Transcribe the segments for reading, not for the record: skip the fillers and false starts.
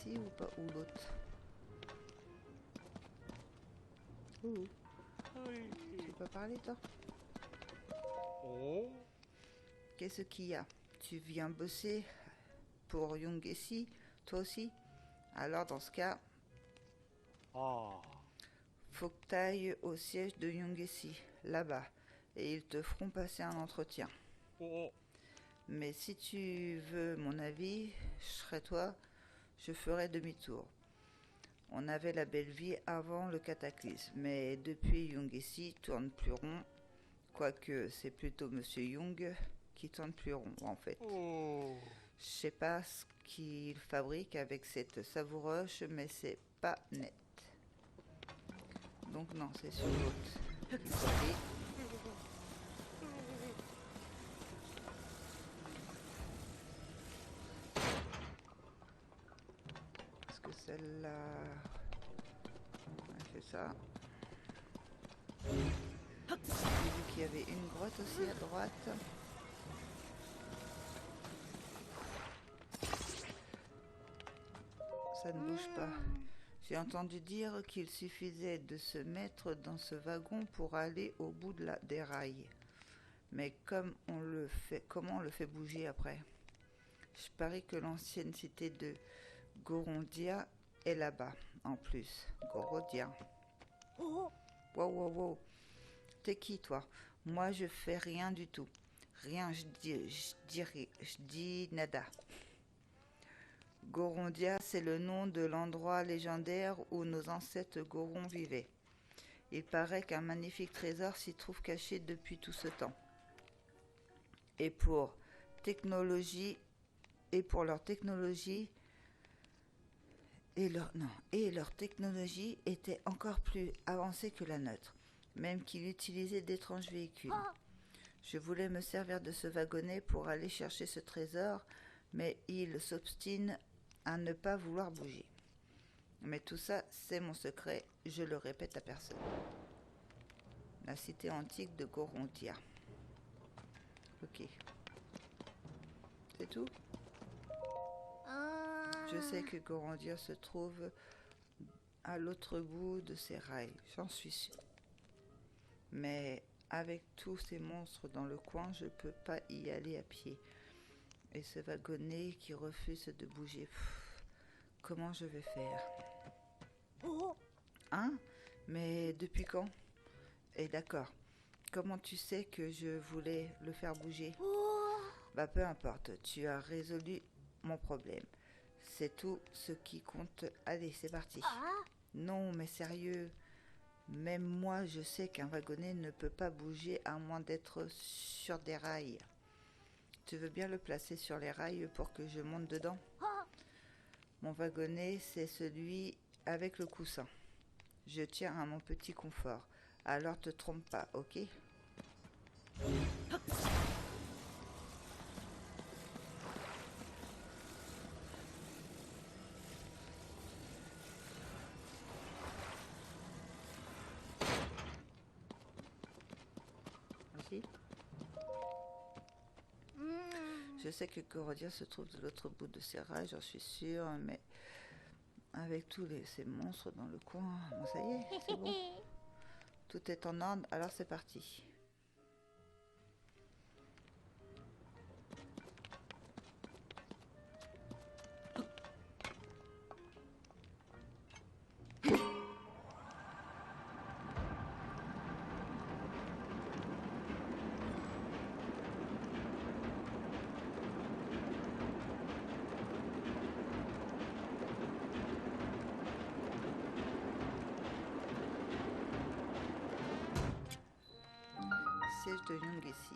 ici ou pas, ou l'autre? Ouh. Tu peux parler, toi? Oh. Qu'est-ce qu'il y a? Tu viens bosser pour Youngesi, toi aussi? Alors, dans ce cas, Ah. faut que t'ailles au siège de Youngesi, là-bas, et ils te feront passer un entretien. Oh. Mais si tu veux mon avis, je serais toi, je ferais demi-tour. On avait la belle vie avant le cataclysme, mais depuis Youngesi tourne plus rond, quoique c'est plutôt Monsieur Young qui tourne plus rond en fait. Oh. Je sais pas ce qu'il fabrique avec cette savouroche, mais c'est pas net. Donc non, c'est sur l'autre. Il faut aller. Est-ce que celle-là... Elle fait ça. J'ai vu qu'il y avait une grotte aussi à droite. Ça ne bouge pas. J'ai entendu dire qu'il suffisait de se mettre dans ce wagon pour aller au bout des rails. Mais comment on le fait bouger après? Je parie que l'ancienne cité de Gorondia est là-bas, en plus. Gorondia. Wow, wow, wow. T'es qui, toi? Moi, je fais rien du tout. Rien, je dis nada. Gorondia, c'est le nom de l'endroit légendaire où nos ancêtres Gorons vivaient. Il paraît qu'un magnifique trésor s'y trouve caché depuis tout ce temps. Et pour leur technologie et leur technologie était encore plus avancée que la nôtre, même qu'il utilisait d'étranges véhicules. Je voulais me servir de ce wagonnet pour aller chercher ce trésor, mais il s'obstine à ne pas vouloir bouger. Mais tout ça, c'est mon secret, je le répète à personne. La cité antique de Gorontia. Ok. C'est tout? Je sais que Gorontia se trouve à l'autre bout de ces rails, j'en suis sûre. Mais avec tous ces monstres dans le coin, je peux pas y aller à pied. Et ce wagonnet qui refuse de bouger. Comment je vais faire? Hein? Mais depuis quand? Et d'accord. Comment tu sais que je voulais le faire bouger? Bah peu importe, tu as résolu mon problème. C'est tout ce qui compte. Allez, c'est parti. Non, mais sérieux. Même moi, je sais qu'un wagonnet ne peut pas bouger à moins d'être sur des rails. Tu veux bien le placer sur les rails pour que je monte dedans? Mon wagonnet, c'est celui avec le coussin. Je tiens à mon petit confort. Alors te trompe pas, ok? Vas-y. Je sais que Corodia se trouve de l'autre bout de ces rails, j'en suis sûre, mais avec tous ces monstres dans le coin, bon, ça y est, c'est bon. Tout est en ordre, alors c'est parti. Siège de Youngesi.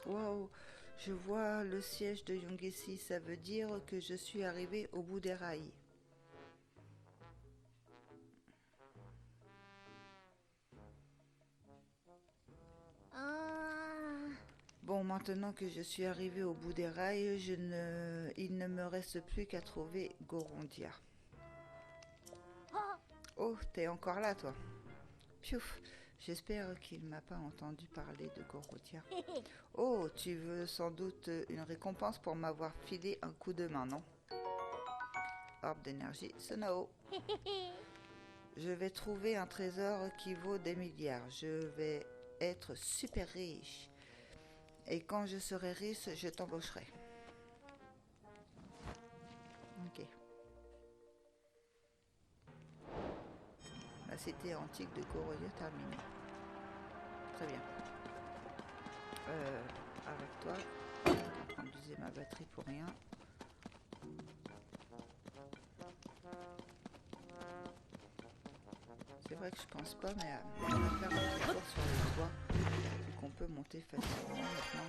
Wow, je vois le siège de Youngesi, ça veut dire que je suis arrivée au bout des rails. Bon, maintenant que je suis arrivée au bout des rails, il ne me reste plus qu'à trouver Gorondia. Oh, t'es encore là, toi. Piouf, J'espère qu'il m'a pas entendu parler de Gorotia. Oh, tu veux sans doute une récompense pour m'avoir filé un coup de main, non? Orbe d'énergie, Sonao. Je vais trouver un trésor qui vaut des milliards. Je vais être super riche. Et quand je serai riche, je t'embaucherai. Ok. La cité antique de Gorotia terminée. Très bien. Avec toi, je vais en train d'user ma batterie pour rien. C'est vrai que je pense pas, mais on va faire un petit tour sur le toit, vu qu'on peut monter facilement maintenant.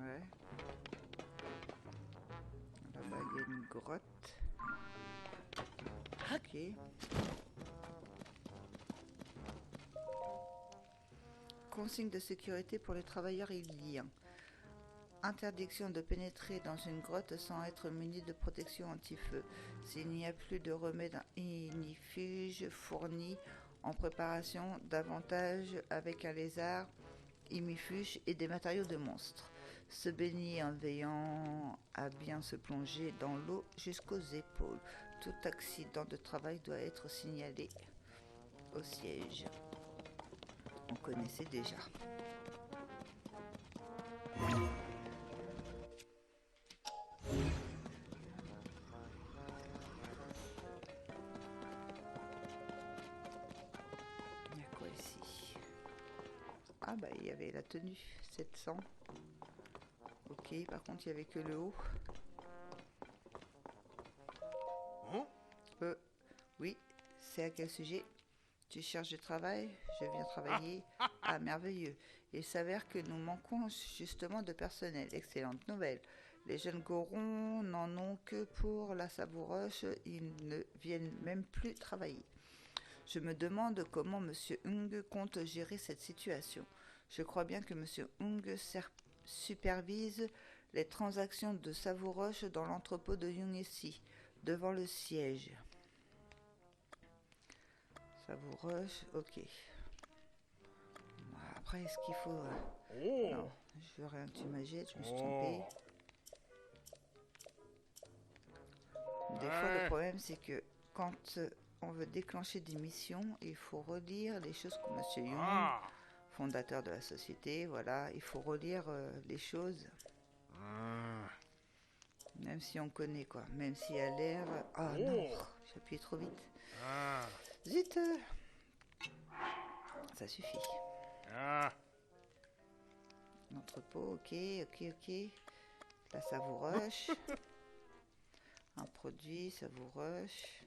Ouais. Là-bas, il y a une grotte. Ok. Consigne de sécurité pour les travailleurs iliens. Interdiction de pénétrer dans une grotte sans être muni de protection anti-feu. S'il n'y a plus de remède ignifuge fourni en préparation, davantage avec un lézard, imifuge et des matériaux de monstres. Se baigner en veillant à bien se plonger dans l'eau jusqu'aux épaules. Tout accident de travail doit être signalé au siège. On connaissait déjà. Il y a quoi ici? Ah bah il y avait la tenue 700. Ok, par contre il y avait que le haut. Oui, c'est à quel sujet? Tu cherches du travail? Je viens travailler. Ah, merveilleux. Il s'avère que nous manquons justement de personnel. Excellente nouvelle. Les jeunes gorons n'en ont que pour la savouroche. Ils ne viennent même plus travailler. Je me demande comment M. Hung compte gérer cette situation. Je crois bien que M. Hung supervise les transactions de savouroche dans l'entrepôt de Yungessi, devant le siège. Savouroche, ok. Après, est-ce qu'il faut... Non, je veux rien que tu m'ajettes, je me suis trompée. Des fois, le problème, c'est que quand on veut déclencher des missions, il faut relire les choses que M. Young, fondateur de la société, voilà, il faut relire les choses. Même si on connaît, quoi. Même si à l'air... Ah non, j'ai appuyé trop vite. Zut! Ça suffit. L'entrepôt, ok. La savouroche. Un produit, savouroche.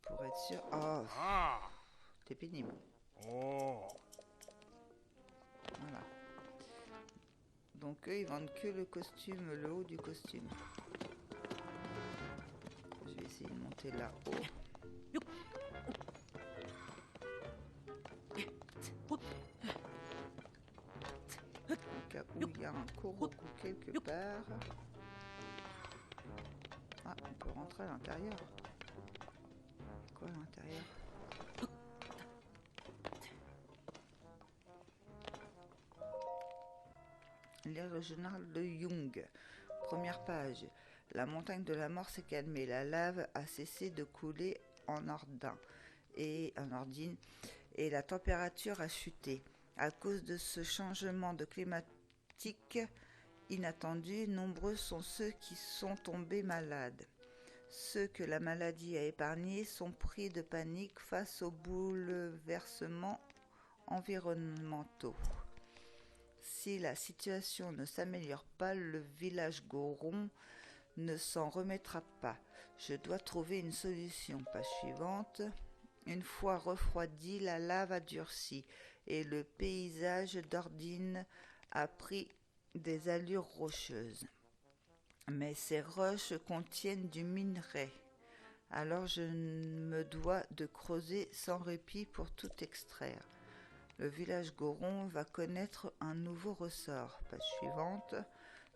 Pour être sûr... Oh, t'es pénible. Voilà. Donc eux, ils vendent que le costume, le haut du costume. Je vais essayer de monter là-haut. Au cas où il y a un Koroku quelque part. Ah, on peut rentrer à l'intérieur. Quoi à l'intérieur? Lire le journal de Jung. Première page. La montagne de la mort s'est calmée. La lave a cessé de couler en ordine et la température a chuté. À cause de ce changement de climatique inattendu, nombreux sont ceux qui sont tombés malades. Ceux que la maladie a épargnés sont pris de panique face aux bouleversements environnementaux. Si la situation ne s'améliore pas, le village Goron ne s'en remettra pas. Je dois trouver une solution. Page suivante. Une fois refroidie, la lave a durci et le paysage d'Ordine a pris des allures rocheuses. Mais ces roches contiennent du minerai. Alors je me dois de creuser sans répit pour tout extraire. Le village Goron va connaître un nouveau ressort. Page suivante.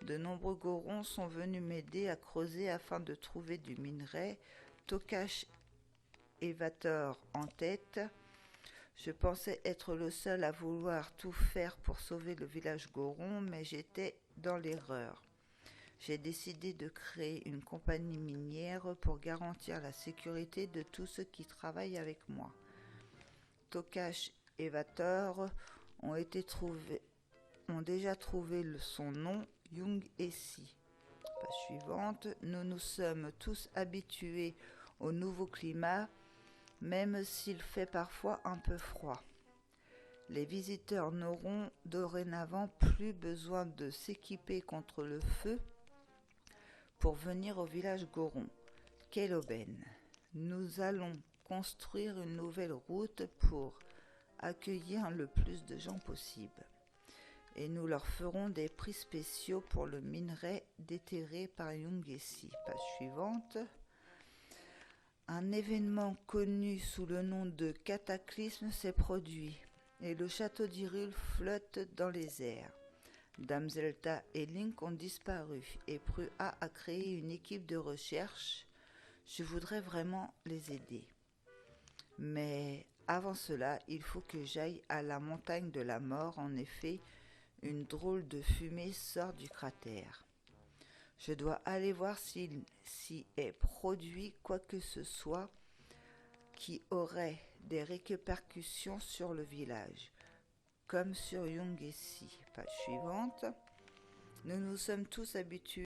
De nombreux Gorons sont venus m'aider à creuser afin de trouver du minerai. Tokash et Vator en tête. Je pensais être le seul à vouloir tout faire pour sauver le village Goron, mais j'étais dans l'erreur. J'ai décidé de créer une compagnie minière pour garantir la sécurité de tous ceux qui travaillent avec moi. Tokash et Vator ont déjà trouvé son nom, Young Essi. Page suivante. Nous nous sommes tous habitués au nouveau climat, même s'il fait parfois un peu froid. Les visiteurs n'auront dorénavant plus besoin de s'équiper contre le feu pour venir au village Goron. Quelle aubaine! Nous allons construire une nouvelle route pour accueillir le plus de gens possible. Et nous leur ferons des prix spéciaux pour le minerai déterré par Young Essi. Page suivante. Un événement connu sous le nom de cataclysme s'est produit et le château d'Hyrule flotte dans les airs. Dame Zelda et Link ont disparu et Prua a créé une équipe de recherche. Je voudrais vraiment les aider. Mais avant cela, il faut que j'aille à la montagne de la mort. En effet, une drôle de fumée sort du cratère. Je dois aller voir s'il s'y est produit quoi que ce soit qui aurait des répercussions sur le village, comme sur Young Essi. Page suivante. Nous nous sommes tous habitués